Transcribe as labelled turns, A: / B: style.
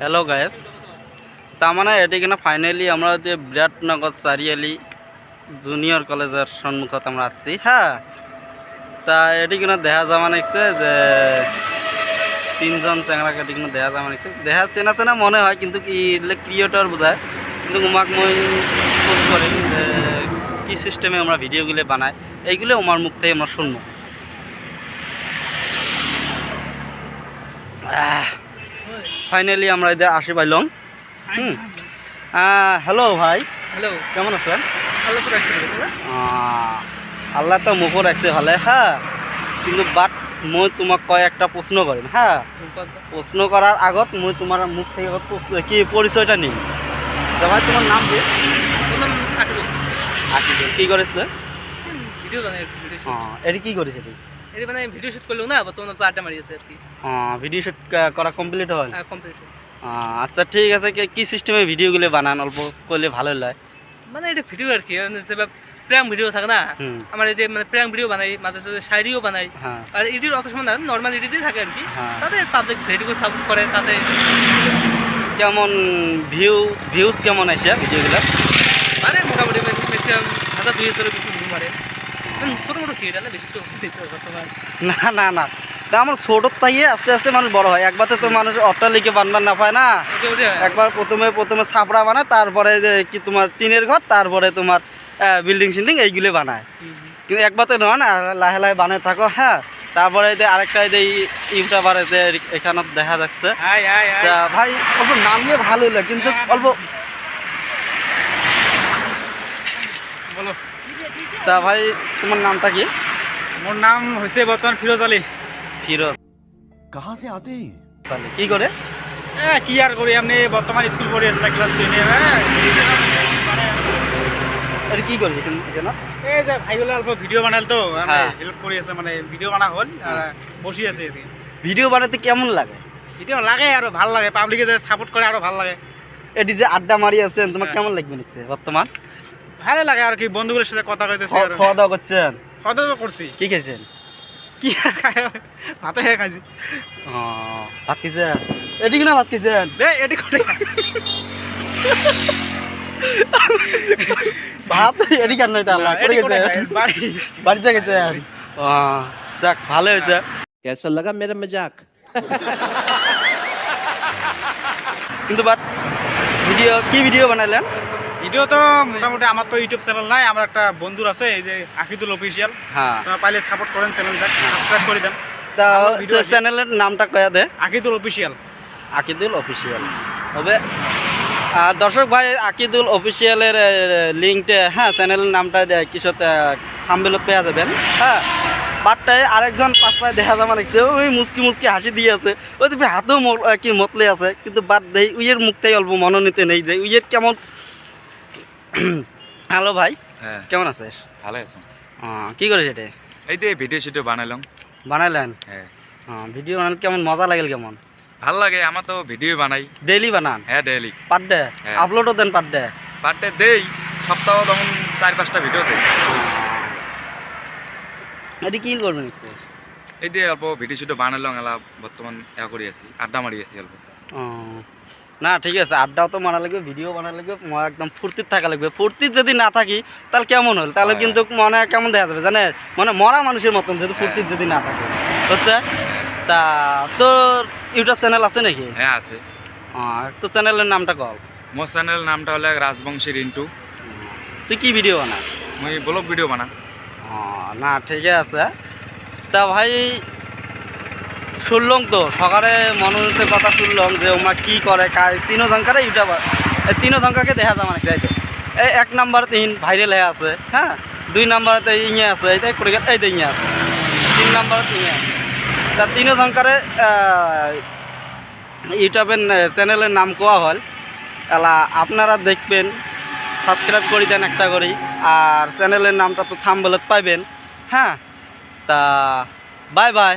A: Hello guys तारमाने eighty किना finally আমরা যে বিরাটনগর চারিয়ালি জুনিয়র কলেজের সম্মুখত আমরা আছি হ্যাঁ তা এটি কিনা দেখা যাওয়া নিচ্ছে যে তিনজন চ্যাংড়াকে এটি কিনা দেখা যাওয়া নিচ্ছে দেখা চেনা চেনা মনে হয় কিন্তু কি ক্রিয়েটর বোঝায় কিন্তু উমাক মই পোস্ট করি যে কি সিস্টেমে আমরা ভিডিওগুলো বানাই এইগুলো আমার মুখ থেকে আমরা শুনবো। ফাইনালি আমরা এদের আসি পাইলাম। হ্যালো ভাই,
B: হ্যালো,
A: কেমন আছেন?
B: আল্লাহ তো রাখছে
A: আল্লাহ তো মুখও রাখছে ভালে হ্যাঁ, কিন্তু বাট মই তোমাক কয় একটা প্রশ্ন করিম হ্যাঁ। প্রশ্ন করার আগত মই তোমার মুখ থেকে কি পরিচয়টা নিম। ভাই তোমার নাম কি? আকিদুল। কি করিস তুই?
B: ভিডিও বানাই।
A: হ্যাঁ, এটা কি করিস?
B: এটি মানে ভিডিও শুট করলো না, বর্তমানে তো আড্ডা মারি আছে আর কি।
A: হ্যাঁ, ভিডিও শুট করা কমপ্লিট হল?
B: হ্যাঁ, কমপ্লিট।
A: আচ্ছা ঠিক আছে, কি সিস্টেমে ভিডিওগুলো বানান অল্প করলে ভালো লাগে।
B: মানে এটা ভিডিও আর কি, যে প্র্যাঙ্ক ভিডিও থাকে না, আমার এই যে মানে প্র্যাঙ্ক ভিডিও বানাই, মাঝে সাঝে শায়রিও বানাই। আর এডিট অত সময় না, নর্মাল এডিটই থাকে আর কি। তাতে পাবলিক যেটুকু সাপোর্ট করে তাতে
A: কেমন ভিউজ কেমন আসে ভিডিওগুলো?
B: মানে মোটামুটি ম্যাক্সিমাম 1000-2000 কিছু ভিউ মারে। ছোটো মোটো ক্রিয়েটার না, বেশি তো
A: না না না, তা আমার ছোটোর তাইয়ে আস্তে আস্তে মানুষ বড় হয়। একবারে তো মানুষ অট্টালিকা বানবার না পায় না, একবার প্রথমে ছাপড়া বানায়, তারপরে যে কি তোমার টিনের ঘর, তারপরে তোমার বিল্ডিং সিল্ডিং এইগুলো বানায়। কিন্তু একবার তো নয় না, লাহে লাহে বানায় থাকো হ্যাঁ। তারপরে যে আরেকটা যে ইউটিউবার যে এখানে দেখা যাচ্ছে ভাই, অল্প নাম নিয়ে ভালো লাগে কিন্তু অল্প
B: বলো।
A: তা ভাই তোমার নামটা কি?
B: মোর নাম হয়েছে বর্তমান ফিরোজ আলী।
A: ফিরোজ
C: कहाँ से आते हैं?
A: আলী কি করে?
B: কি আর করি, আপনি বর্তমান স্কুল পড়ে আছেন ক্লাস 10-এ।
A: এটা কি করেছে কেন?
B: এই যে ভাইগুলো অল্প ভিডিও বানাল তো, হেল্প করে আছে, মানে ভিডিও বানা হল আর বসি আছে।
A: ভিডিও বানাতে কেমন লাগে?
B: ভিডিও লাগে আরো ভালো লাগে, পাবলিকে যে সাপোর্ট করে আরো ভালো লাগে।
A: এটি যে আড্ডা মারি আছেন তোমার কেমন লাগবে নিচ্ছে বর্তমান?
B: ভালো লাগে আর কি, বন্ধুগুলোর সাথে কথা কইতেছি।
A: খাওয়া দাওয়া করছেন?
B: খাওয়া দাওয়া করছি।
A: কি খেয়েছেন?
B: কি ভাতে খাইছি।
A: ভাত খেয়েছেন? এটি কিনা ভাত খেয়েছেন?
B: এটি করে
A: ভাত এটি কেন নয় তাহলে বাড়িতে গেছেন? যাক ভালো হয়েছে।
C: कैसा लगा मेरा मजाक?
A: কিন্তু বাট ভিডিও বানাইলেন?
B: ভিডিও তো মোটামুটি আমার তো ইউটিউব চ্যানেল নাই, আমার একটা বন্ধুর আছে, এই যে আকিদুল অফিসিয়াল।
A: হ্যাঁ,
B: তোমরা পাইলে সাপোর্ট করেন, চ্যানেলটা সাবস্ক্রাইব করে দেন।
A: তা চ্যানেলের নামটা কয়া দে?
B: আকিদুল অফিসিয়াল।
A: আকিদুল অফিসিয়াল হবে। আর দর্শক ভাই, আকিদুল অফিসিয়ালের লিঙ্কটা হ্যাঁ, চ্যানেলের নামটা কিছুতে থাম্বনেইলত পেয়ে যাবেন হ্যাঁ। বাটটায় আরেকজন পাশ পায়ে দেখা যাওয়া দেখছে, ওই মুসকি হাসি দিয়ে আছে, ওই তো হাতেও কি মতলে আছে, কিন্তু বাদ দেই উইয়ের মুখটাই অল্প মনোনীত নেই যে উইয়ের কেমন। হ্যালো ভাই,
D: হ্যাঁ
A: কেমন আছিস?
D: ভালো আছেন?
A: কি করিস এটা?
D: এই তো ভিডিও শিডিও
A: বানাইলেন?
D: হ্যাঁ।
A: ভিডিও বানালে কেমন মজা লাগে? কেমন
D: ভালো লাগে, আমার তো ভিডিও বানাই।
A: ডেইলি বানান?
D: হ্যাঁ ডেইলি।
A: পার ডে আপলোডও দেন? পার ডে
D: দেই, সপ্তাহ তখন 4-5টা ভিডিও দেই।
A: এটি কি করবেন?
D: এই যে অল্প ভিডিও শিডিও বানালাম, এলা বর্তমান করি আছি, আড্ডা মারি আছি অল্প।
A: না ঠিক আছে, আড্ডাও তো মারা লাগবে, ভিডিও বানা লাগবে, একদম ফুর্তির থাকা লাগবে। ফুর্তির যদি না থাকি তাহলে কেমন হল? তাহলে কিন্তু মনে কেমন দেখা যাবে জানে, মানে মরা মানুষের মতন, যেহেতু ফুর্তির যদি না থাকে হচ্ছে। তা তোর ইউটিউব চ্যানেল আছে নাকি?
D: হ্যাঁ আছে।
A: তো চ্যানেলের নামটা কল।
D: মোর চ্যানেলের নামটা হলো রাজবংশী রিন্টু।
A: তুই কি ভিডিও বানাস?
D: মুই ব্লগ ভিডিও বানা।
A: না ঠিক আছে। তা ভাই শুনলাম তো সকালে মনোনীতের কথা শুনলাম যে ওমা কি করে তিনও জঙ্কারে ইউটিউবার, এই তিনও জঙ্কাকে দেখা যাওয়া মানে চাইতো। এই 1 নাম্বার 3 ভাইরাল হয়ে আছে হ্যাঁ, 2 নাম্বারতে ইয়ে আছে, এইটাই করে গেল, এইটা ইয়ে আছে, 3 নাম্বারতে ইয়ে আছে। তা তিনও জঙ্কারে ইউটিউবের চ্যানেলের নাম কোয়া হল এলা আপনারা দেখবেন, সাবস্ক্রাইব করে দেন একটা করেই, আর চ্যানেলের নামটা তো থাম্বনেইলত পাইবেন হ্যাঁ। তা বাই বাই।